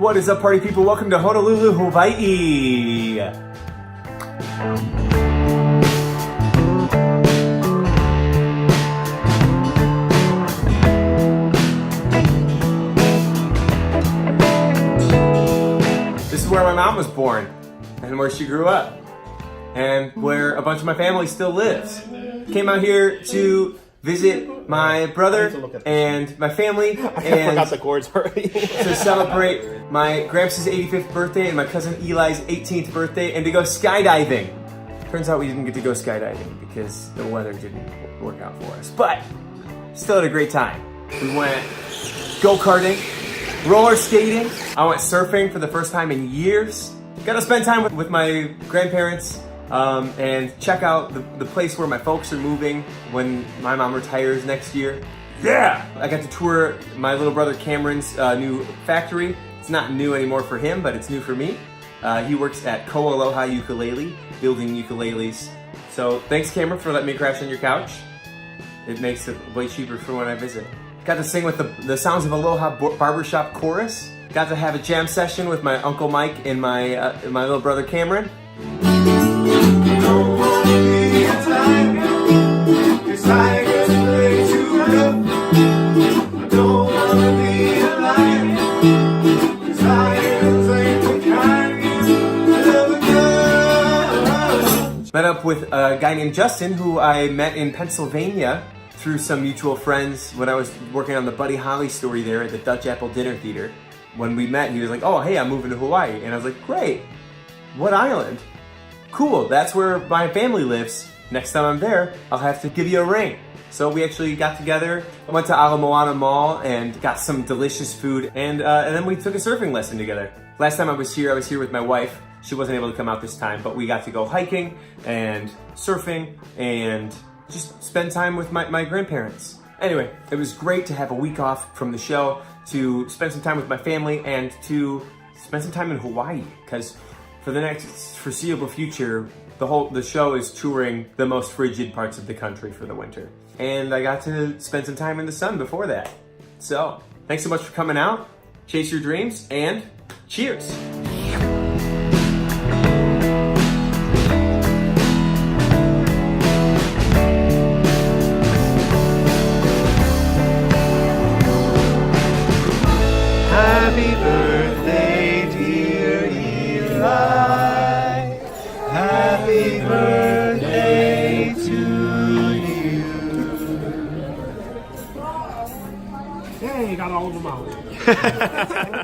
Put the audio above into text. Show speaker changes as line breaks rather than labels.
What is up, party people? Welcome to Honolulu, Hawaii. This is where my mom was born and where she grew up and where a bunch of my family still lives. Came out here to visit my brother and my family
I forgot the chords already.
to celebrate my Gramps' 85th birthday and my cousin Eli's 18th birthday and to go skydiving. Turns out we didn't get to go skydiving because the weather didn't work out for us, but still had a great time. We went go-karting, roller skating. I went surfing for the first time in years. Got to spend time with my grandparents and check out the place where my folks are moving when my mom retires next year. Yeah! I got to tour my little brother Cameron's new factory. It's not new anymore for him, but it's new for me. He works at Koaloha Ukulele, building ukuleles. So thanks, Cameron, for letting me crash on your couch. It makes it way cheaper for when I visit. Got to sing with the Sounds of Aloha Barbershop chorus. Got to have a jam session with my Uncle Mike and my little brother Cameron. Met up with a guy named Justin who I met in Pennsylvania through some mutual friends when I was working on the Buddy Holly story there at the Dutch Apple Dinner Theater. When we met, he was like, oh, hey, I'm moving to Hawaii. And I was like, great. What island? Cool, that's where my family lives. Next time I'm there, I'll have to give you a ring. So we actually got together, went to Ala Mall and got some delicious food. And then we took a surfing lesson together. Last time I was here with my wife. She wasn't able to come out this time, but we got to go hiking and surfing and just spend time with my grandparents. Anyway, it was great to have a week off from the show, to spend some time with my family and to spend some time in Hawaii, because for the next foreseeable future, the show is touring the most frigid parts of the country for the winter. And I got to spend some time in the sun before that. So, thanks so much for coming out, chase your dreams, and cheers!
Happy birthday, dear Eli. Happy birthday to you.
Hey, got all of them out.